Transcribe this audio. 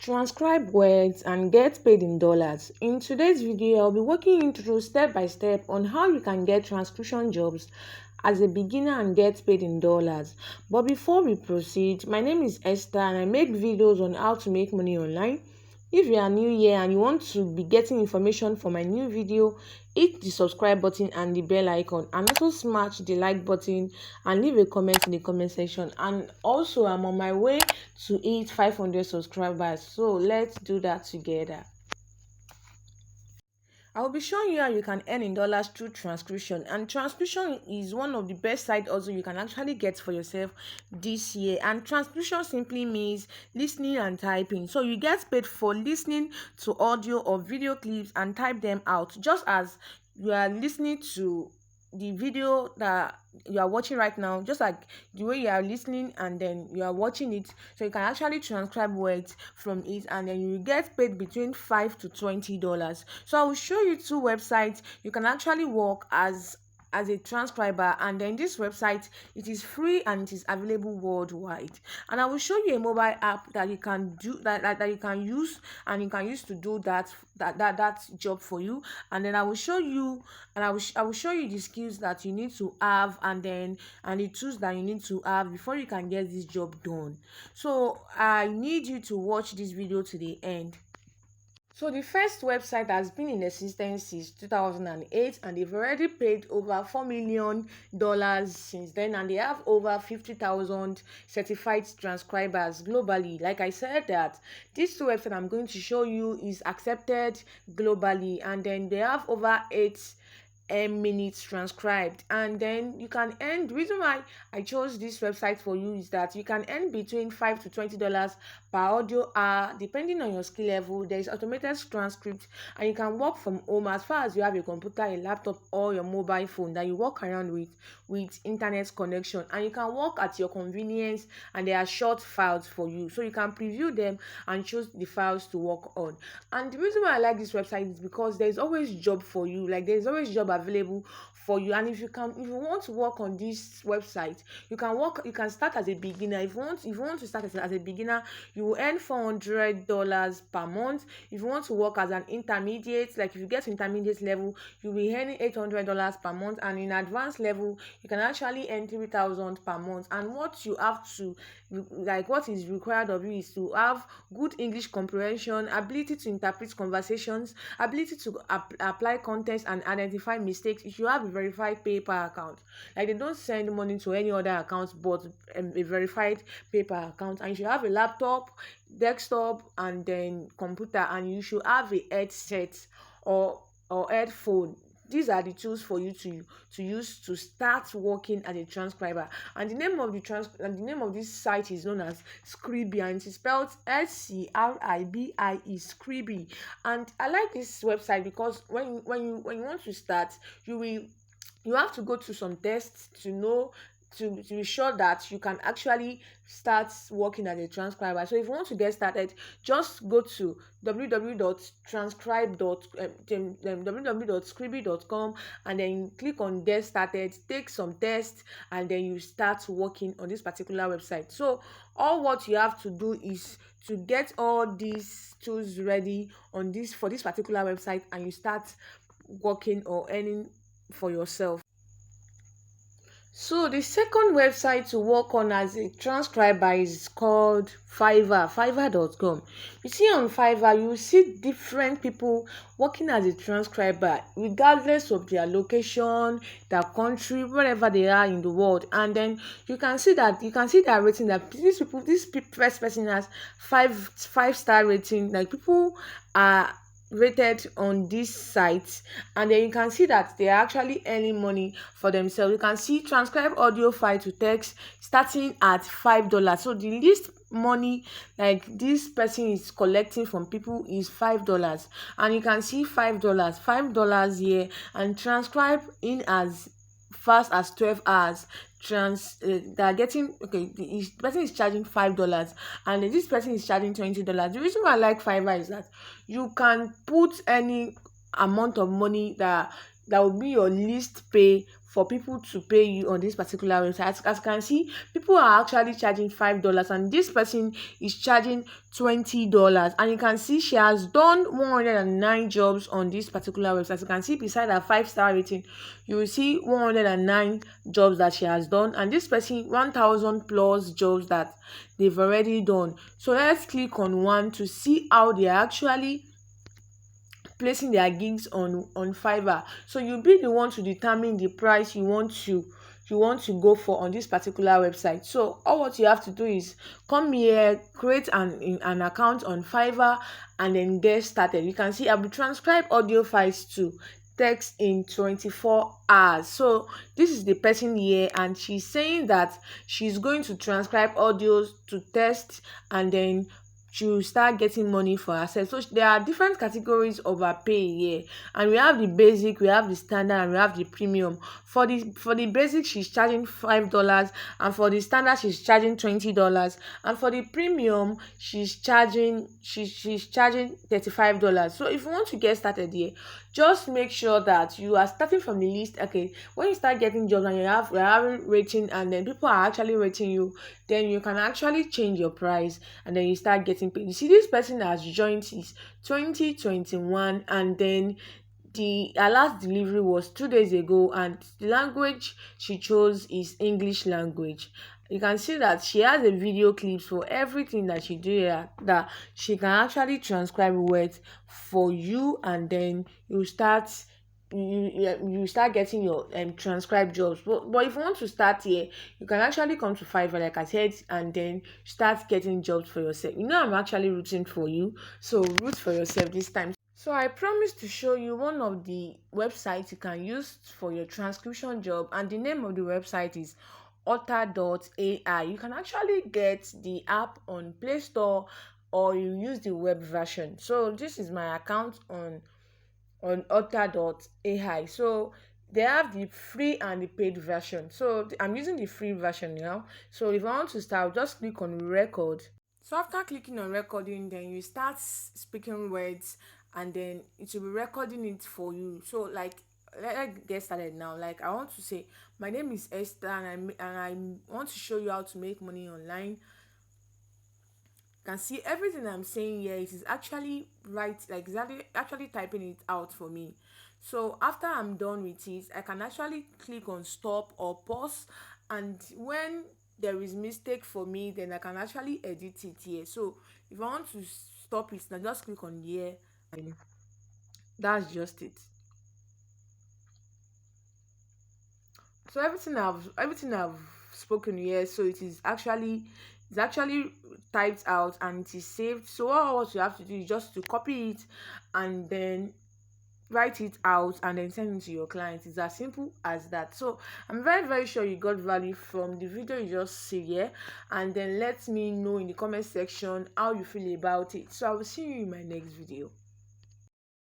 Transcribe words and get paid in dollars. In today's video, I'll be walking you through step by step on how you can get transcription jobs as a beginner and get paid in dollars. But before we proceed, my name is Esther and I make videos on how to make money online. If you are new here and you want to be getting information for my new video, hit the subscribe button and the bell icon, and also smash the like button and leave a comment in the comment section. And also, I'm on my way to hit 500 subscribers, so let's do that together. I will be showing you how you can earn in dollars through transcription, and transcription is one of the best side also you can actually get for yourself this year. And transcription simply means listening and typing. So you get paid for listening to audio or video clips and type them out, just as you are listening to the video that you are watching right now, just like the way you are listening and then you are watching it. So you can actually transcribe words from it, and then you get paid between $5 to $20. So I will show you two websites you can actually work as a transcriber, and then this website, it is free and it is available worldwide. And I will show you a mobile app that you can do that you can use, and you can use to do that job for you. And then I will show you, and I will show you the skills that you need to have, and the tools that you need to have before you can get this job done. So I need you to watch this video to the end. So the first website has been in existence since 2008, and they've already paid over $4 million since then, and they have over 50,000 certified transcribers globally. Like I said, that this website I'm going to show you is accepted globally, and then they have over 8 minutes transcribed. And then you can earn, the reason why I chose this website for you is that you can earn between $5 to $20 per audio hour depending on your skill level. There is automated transcript, and you can work from home as far as you have a computer, a laptop, or your mobile phone that you walk around with internet connection. And you can work at your convenience, and there are short files for you, so you can preview them and choose the files to work on. And the reason why I like this website is because there's always job for you. Like, there's always job available for you. And if you want to work on this website, you can start as a beginner. If you want to start as a beginner, you will earn $400 per month. If you want to work as an intermediate, like if you get to intermediate level, you'll be earning $800 per month. And in advanced level, you can actually earn $3,000 per month. And what is required of you is to have good English comprehension, ability to interpret conversations, ability to apply contents and identify mistakes. If you have a verified PayPal account, like they don't send money to any other accounts but a verified PayPal account, and you should have a laptop, desktop, and then computer, and you should have a headset or headphone. These are the tools for you to use to start working as a transcriber. And the name of this site is known as Scribie, and it is spelled SCRIBIE, Scribie. And I like this website because when you want to start, you have to go through some tests to be sure that you can actually start working as a transcriber. So if you want to get started, just go to www.scribie.com, and then click on get started, take some tests, and then you start working on this particular website. So all what you have to do is to get all these tools ready for this particular website, and you start working or earning for yourself. So the second website to work on as a transcriber is called fiverr.com. You see, on Fiverr, you see different people working as a transcriber regardless of their location, their country, wherever they are in the world. And then you can see their rating, that this first person has five-star rating. Like, people are rated on this site, and then you can see that they are actually earning money for themselves. You can see transcribe audio file to text starting at $5. So the least money like this person is collecting from people is $5, and you can see $5 here, and transcribe in as fast as 12 hours. They are getting, okay, the person is charging $5, and this person is charging $20. The reason why I like Fiverr is that you can put any amount of money that will be your least pay for people to pay you on this particular website. As you can see, people are actually charging $5, and this person is charging $20. And you can see she has done 109 jobs on this particular website. As you can see beside her 5-star rating, you will see 109 jobs that she has done, and this person 1,000 plus jobs that they've already done. So let's click on one to see how they are actually placing their gigs on Fiverr. So you'll be the one to determine the price you want to go for on this particular website. So all what you have to do is come here, create an account on Fiverr, and then get started. You can see I will transcribe audio files to text in 24 hours. So this is the person here, and she's saying that she's going to transcribe audios to text, and then she will start getting money for herself. So there are different categories of her pay here, and we have the basic, we have the standard, and we have the premium. For the basic, she's charging $5, and for the standard, she's charging $20, and for the premium, she's charging $35. So if you want to get started here, just make sure that you are starting from the list. Okay, when you start getting jobs and you're having rating, and then people are actually rating you, then you can actually change your price, and then you start getting paid. You see, this person has joined since 2021, and then her last delivery was 2 days ago, and the language she chose is English language. You can see that she has a video clips for everything that she do here, that she can actually transcribe words for you, and then you start getting your transcribe jobs. But if you want to start here, you can actually come to Fiverr, like I said, and then start getting jobs for yourself. I'm actually rooting for you, so root for yourself this time. So I promised to show you one of the websites you can use for your transcription job, and the name of the website is Otter.ai. You can actually get the app on Play Store, or you use the web version. So this is my account on Otter.ai. So they have the free and the paid version. So I'm using the free version now. So if I want to start, just click on record. So after clicking on recording, then you start speaking words, and then it will be recording it for you. So like, let's get started now. Like, I want to say my name is Esther, and I want to show you how to make money online. You can see everything I'm saying here. It is actually right, like exactly actually typing it out for me. So after I'm done with it, I can actually click on stop or pause, and when there is mistake for me, then I can actually edit it here. So if I want to stop it, now just click on here, and that's just it. So everything I've spoken here, so it's actually typed out, and it is saved. So all what you have to do is just to copy it, and then write it out, and then send it to your client. It's as simple as that. So I'm very, very sure you got value from the video you just see here, and then let me know in the comment section how you feel about it. So I will see you in my next video.